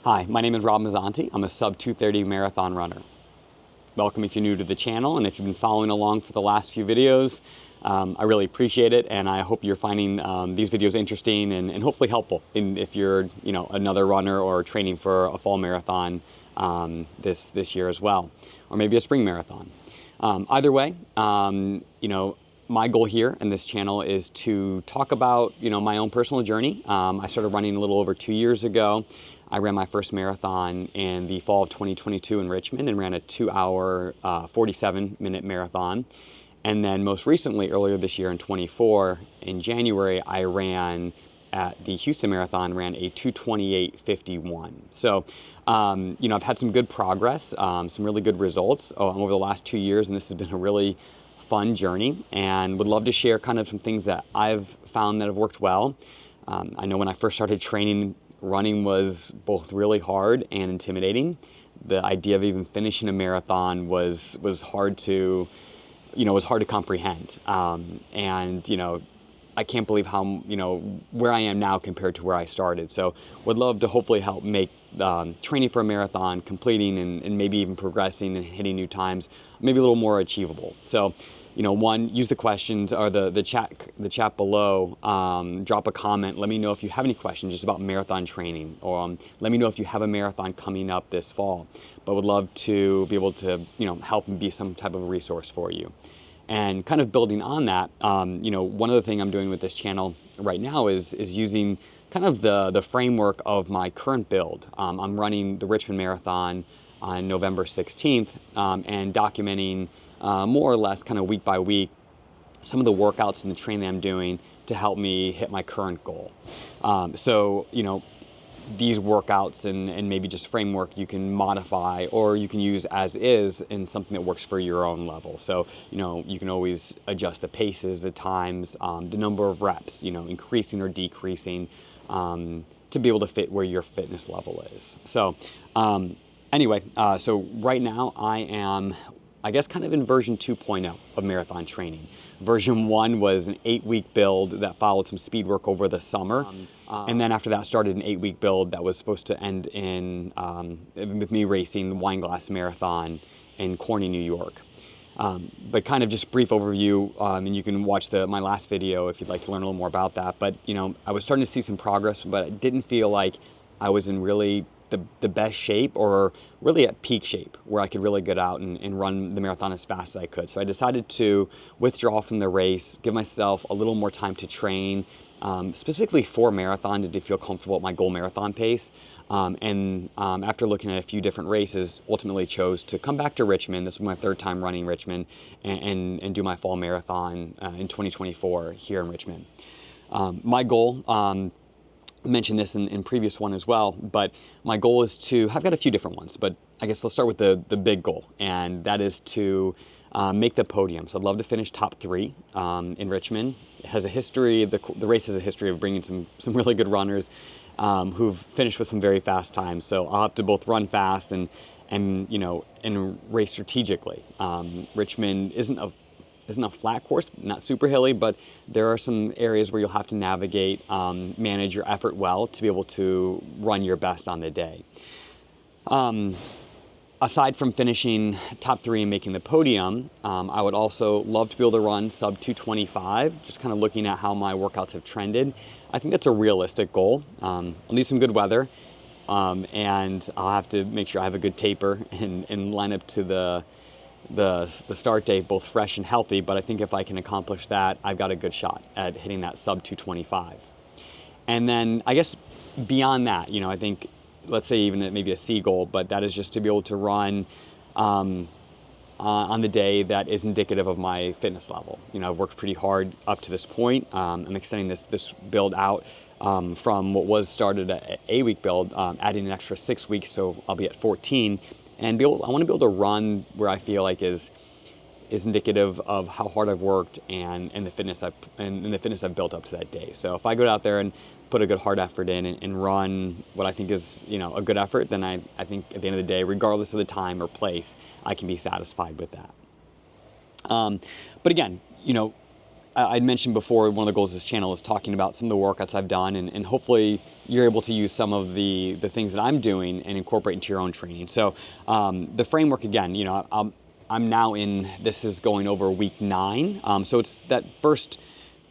Hi, my name is Mazzanti. I'm a sub 2:30 marathon runner. Welcome if you're new to the channel, and if you've been following along for the last few videos, I really appreciate it, and I hope you're finding these videos interesting and hopefully helpful if you're another runner or training for a fall marathon this year as well, or maybe a spring marathon. Either way, my goal here in this channel is to talk about my own personal journey. I started running a little over 2 years ago. I ran my first marathon in the fall of 2022 in Richmond and ran a 2-hour, 47-minute marathon. And then most recently, earlier this year in 24, in January, I ran at the Houston Marathon, ran a 2:28:51. So, I've had some good progress, some really good results over the last 2 years, and this has been a really fun journey, and would love to share kind of some things that I've found that have worked well. I know when I first started training, running was both really hard and intimidating. The idea of even finishing a marathon was hard to comprehend. I can't believe how, where I am now compared to where I started. So would love to hopefully help make training for a marathon, completing and maybe even progressing and hitting new times, maybe a little more achievable. So, use the questions or the chat below. Drop a comment. Let me know if you have any questions just about marathon training, or let me know if you have a marathon coming up this fall. But would love to be able to help and be some type of resource for you. And kind of building on that, one other thing I'm doing with this channel right now is using kind of the framework of my current build. I'm running the Richmond Marathon on November 16th and documenting more or less kind of week by week some of the workouts and the training that I'm doing to help me hit my current goal. These workouts and maybe just framework you can modify or you can use as is in something that works for your own level. So, you can always adjust the paces, the times, the number of reps, increasing or decreasing to be able to fit where your fitness level is. So so right now I am, I guess, kind of in version 2.0 of marathon training. Version 1 was an 8-week build that followed some speed work over the summer. And then after that started an 8-week build that was supposed to end in with me racing the Wineglass Marathon in Corning, New York. But kind of just brief overview, and you can watch my last video if you'd like to learn a little more about that. But, I was starting to see some progress, but it didn't feel like I was in really the best shape or really at peak shape where I could really get out and run the marathon as fast as I could. So I decided to withdraw from the race, give myself a little more time to train, specifically for marathon to feel comfortable at my goal marathon pace. After looking at a few different races, ultimately chose to come back to Richmond. This was my third time running Richmond and do my fall marathon in 2024 here in Richmond. My goal, mentioned this in previous one as well, but my goal is I've got a few different ones, but I guess let's start with the big goal, and that is to make the podium. So I'd love to finish top 3 in Richmond. It has a history, the race has a history of bringing some really good runners who've finished with some very fast times. So I'll have to both run fast and race strategically. Richmond isn't a flat course, not super hilly, but there are some areas where you'll have to navigate, manage your effort well to be able to run your best on the day. Aside from finishing top 3 and making the podium, I would also love to be able to run sub 2:25, just kind of looking at how my workouts have trended. I think that's a realistic goal. I'll need some good weather, and I'll have to make sure I have a good taper and line up to the start date both fresh and healthy, but I think if I can accomplish that, I've got a good shot at hitting that sub 2:25. And then I guess beyond that, I think, let's say even maybe a C goal, but that is just to be able to run on the day that is indicative of my fitness level. I've worked pretty hard up to this point. I'm extending this build out from what was started at 8-week build, adding an extra 6 weeks, so I'll be at 14. And I want to be able to run where I feel like is indicative of how hard I've worked and the fitness I've built up to that day. So if I go out there and put a good hard effort in and run what I think is a good effort, then I think at the end of the day, regardless of the time or place, I can be satisfied with that. But again, I'd mentioned before, one of the goals of this channel is talking about some of the workouts I've done, and hopefully you're able to use some of the things that I'm doing and incorporate into your own training. So the framework, again, I'm now this is going over week 9. So it's that first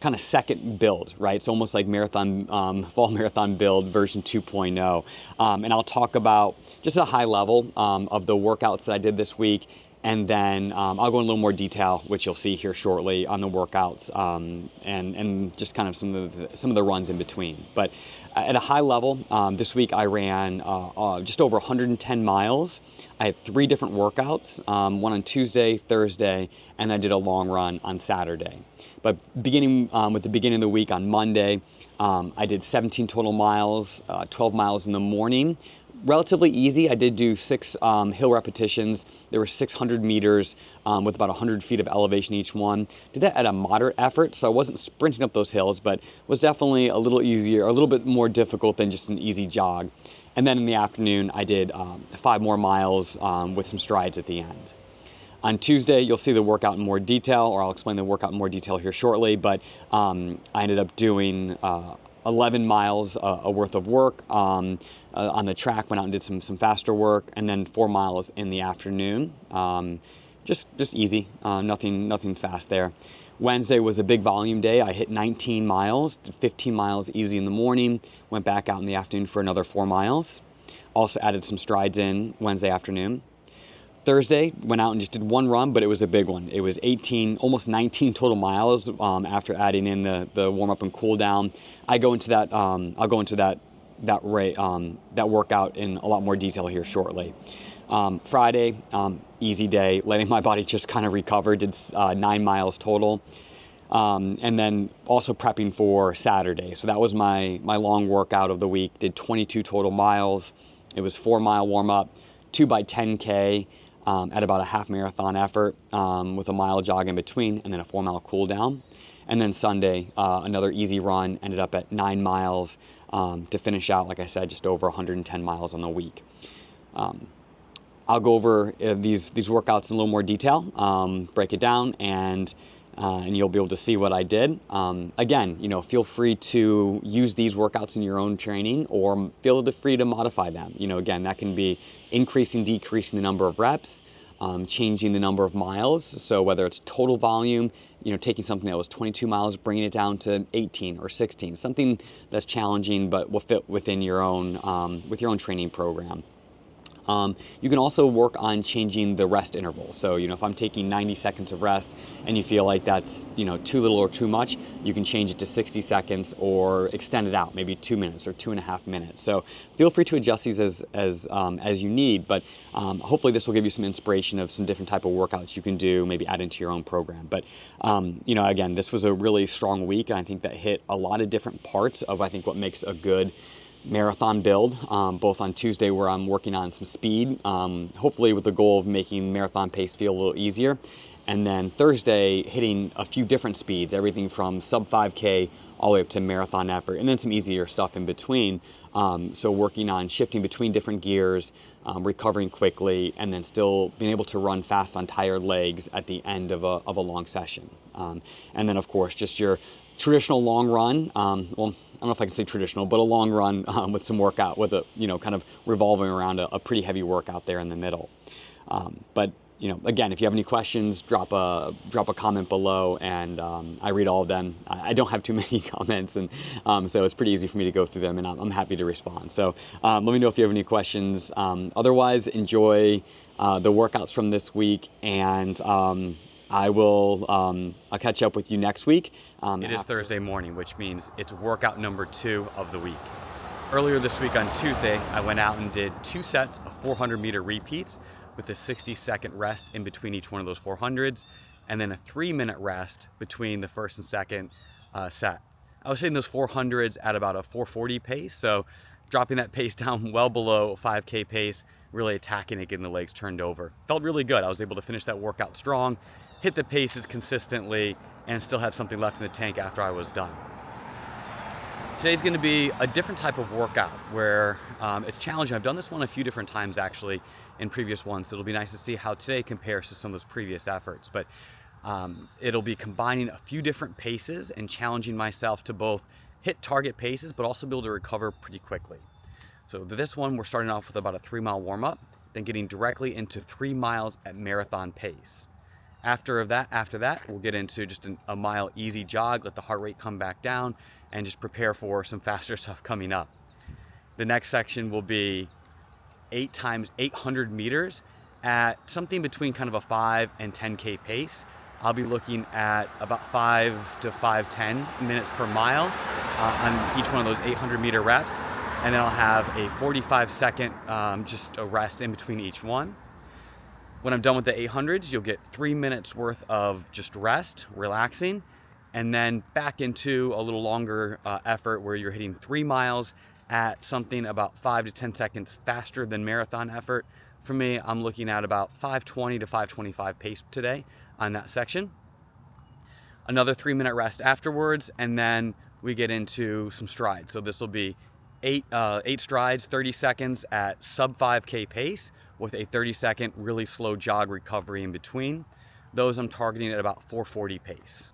kind of second build, right? It's almost like fall marathon build version 2.0. And I'll talk about just a high level of the workouts that I did this week. And then I'll go in a little more detail, which you'll see here shortly, on the workouts and just kind of some of the runs in between. But at a high level, this week I ran just over 110 miles. I had 3 different workouts, one on Tuesday, Thursday, and I did a long run on Saturday. But beginning with the beginning of the week on Monday, I did 17 total miles, 12 miles in the morning. Relatively easy. I did do 6 hill repetitions. There were 600 meters with about 100 feet of elevation each one. Did that at a moderate effort, so I wasn't sprinting up those hills, but was definitely a little easier, a little bit more difficult than just an easy jog. And then in the afternoon, I did 5 more miles with some strides at the end. On Tuesday, you'll see the workout in more detail, or I'll explain the workout in more detail here shortly, but I ended up doing 11 miles worth of work on the track, went out and did some faster work, and then 4 miles in the afternoon. Just easy, nothing fast there. Wednesday was a big volume day. I hit 19 miles, 15 miles easy in the morning, went back out in the afternoon for another 4 miles. Also added some strides in Wednesday afternoon. Thursday, went out and just did 1 run, but it was a big one. It was 18, almost 19 total miles after adding in the warm up and cool down. I'll go into that workout in a lot more detail here shortly. Friday, easy day, letting my body just kind of recover. Did 9 miles total, and then also prepping for Saturday. So that was my long workout of the week. Did 22 total miles. It was 4-mile warm up, 2 by 10K. At about a half marathon effort with a mile jog in between, and then a 4-mile cool down. And then Sunday, another easy run, ended up at 9 miles to finish out, like I said, just over 110 miles on the week. I'll go over these workouts in a little more detail, break it down, and you'll be able to see what I did. Again, feel free to use these workouts in your own training, or feel free to modify them. Again, that can be increasing, decreasing the number of reps, changing the number of miles. So whether it's total volume, taking something that was 22 miles, bringing it down to 18 or 16, something that's challenging but will fit within your own with your own training program. You can also work on changing the rest interval. So, if I'm taking 90 seconds of rest and you feel like that's, too little or too much, you can change it to 60 seconds or extend it out, maybe 2 minutes or 2.5 minutes. So feel free to adjust these as you need, but hopefully this will give you some inspiration of some different type of workouts you can do, maybe add into your own program. But, again, this was a really strong week, and I think that hit a lot of different parts of, I think, what makes a good marathon build, both on Tuesday where I'm working on some speed, hopefully with the goal of making marathon pace feel a little easier. And then Thursday, hitting a few different speeds, everything from sub 5K all the way up to marathon effort, and then some easier stuff in between. So working on shifting between different gears, recovering quickly, and then still being able to run fast on tired legs at the end of a long session. And then, of course, just your traditional long run, I don't know if I can say traditional, but a long run with some workout, with a, kind of revolving around a pretty heavy workout there in the middle. But again, if you have any questions, drop a comment below, and I read all of them. I don't have too many comments, and so it's pretty easy for me to go through them, and I'm happy to respond. So let me know if you have any questions. Otherwise, enjoy the workouts from this week, and I'll catch up with you next week. It is Thursday morning, which means it's workout number 2 of the week. Earlier this week on Tuesday, I went out and did 2 sets of 400-meter repeats with a 60-second rest in between each one of those 400s, and then a 3-minute rest between the first and second set. I was hitting those 400s at about a 440 pace, so dropping that pace down well below 5K pace, really attacking it, getting the legs turned over. Felt really good. I was able to finish that workout strong, hit the paces consistently, and still had something left in the tank after I was done. Today's gonna be a different type of workout where it's challenging. I've done this one a few different times actually in previous ones, so it'll be nice to see how today compares to some of those previous efforts. But It'll be combining a few different paces and challenging myself to both hit target paces, but also be able to recover pretty quickly. So this one, we're starting off with about a 3-mile warm-up, then getting directly into 3 miles at marathon pace. After that, we'll get into just a mile easy jog, let the heart rate come back down, and just prepare for some faster stuff coming up. The next section will be 8 times 800 meters at something between kind of a 5 and 10K pace. I'll be looking at about 5 to 5:10 minutes per mile on each one of those 800 meter reps. And then I'll have a 45-second just a rest in between each one. When I'm done with the 800s, you'll get 3 minutes worth of just rest, relaxing, and then back into a little longer effort where you're hitting 3 miles at something about 5 to 10 seconds faster than marathon effort. For me, I'm looking at about 5:20 to 5:25 pace today on that section. Another 3-minute rest afterwards, and then we get into some strides. So this will be 8 strides, 30 seconds at sub 5K pace with a 30-second really slow jog recovery in between. Those I'm targeting at about 4:40 pace.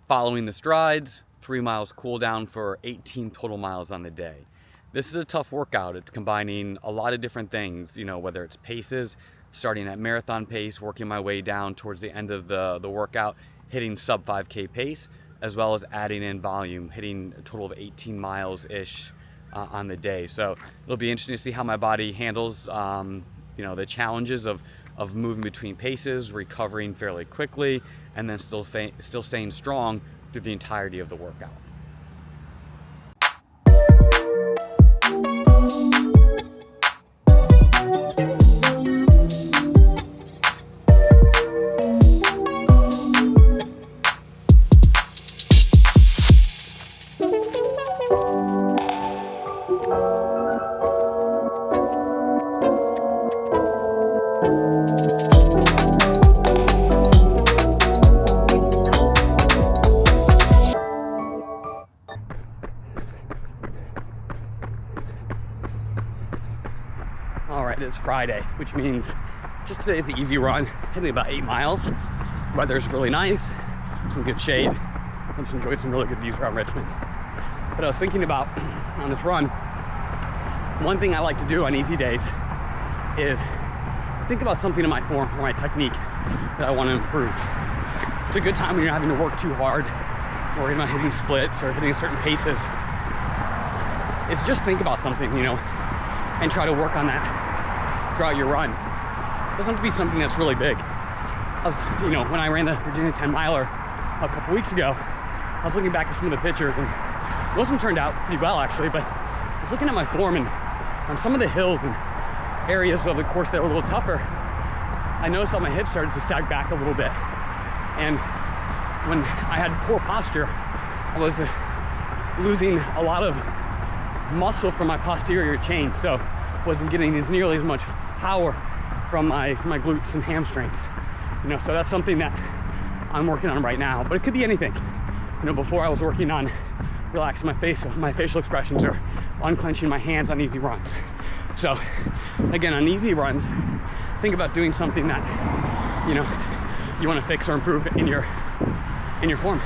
Following the strides, 3 miles cool down for 18 total miles on the day. This is a tough workout. It's combining a lot of different things, whether it's paces, starting at marathon pace, working my way down towards the end of the workout, hitting sub 5K pace, as well as adding in volume, hitting a total of 18 miles-ish on the day. So it'll be interesting to see how my body handles the challenges of moving between paces, recovering fairly quickly, and then still staying strong through the entirety of the workout. All right, it's Friday, which means just today is an easy run, hitting about 8 miles. Weather's really nice, some good shade. I just enjoyed some really good views around Richmond. But I was thinking about, on this run, one thing I like to do on easy days is think about something in my form or my technique that I want to improve. It's a good time when you're having to work too hard, or you're not hitting splits or hitting certain paces. It's just think about something, and try to work on that throughout your run. It doesn't have to be something that's really big. When I ran the Virginia 10 miler a couple weeks ago, I was looking back at some of the pictures, and most of them turned out pretty well actually, but I was looking at my form, and on some of the hills and areas of the course that were a little tougher, I noticed that my hips started to sag back a little bit. And when I had poor posture, I was losing a lot of muscle from my posterior chain, so wasn't getting nearly as much power from my glutes and hamstrings. So that's something that I'm working on right now. But it could be anything. Before I was working on relaxing my facial expressions or unclenching my hands on easy runs. So again, on easy runs, think about doing something that you want to fix or improve in your form.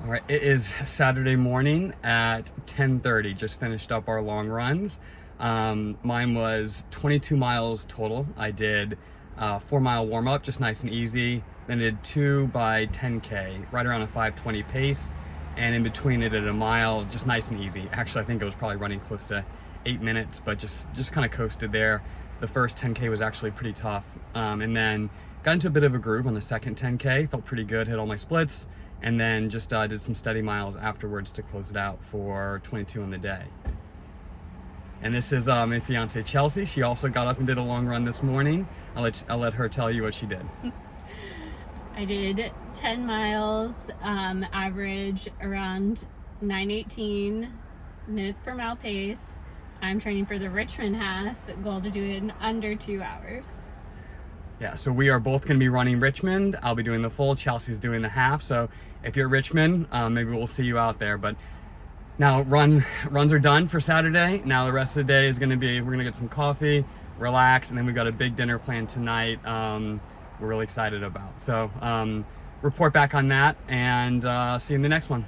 All right, it is Saturday morning at 10:30. Just finished up our long runs. Mine was 22 miles total. I did a 4-mile warm-up, just nice and easy. Then I did 2 by 10K, right around a 5:20 pace. And in between it at a mile, just nice and easy. Actually, I think I was probably running close to 8 minutes, but just kind of coasted there. The first 10K was actually pretty tough. And then got into a bit of a groove on the second 10K, felt pretty good, hit all my splits. And then just did some steady miles afterwards to close it out for 22 on the day. And this is my fiance Chelsea. She also got up and did a long run this morning. I'll let her tell you what she did. I did 10 miles, average around 9:18 minutes per mile pace. I'm training for the Richmond half, goal to do it in under 2 hours. Yeah, so we are both going to be running Richmond. I'll be doing the full, Chelsea's doing the half. So if you're at Richmond, maybe we'll see you out there. But now runs are done for Saturday. Now the rest of the day is going to be, we're going to get some coffee, relax, and then we've got a big dinner planned tonight. We're really excited about. So report back on that, and see you in the next one.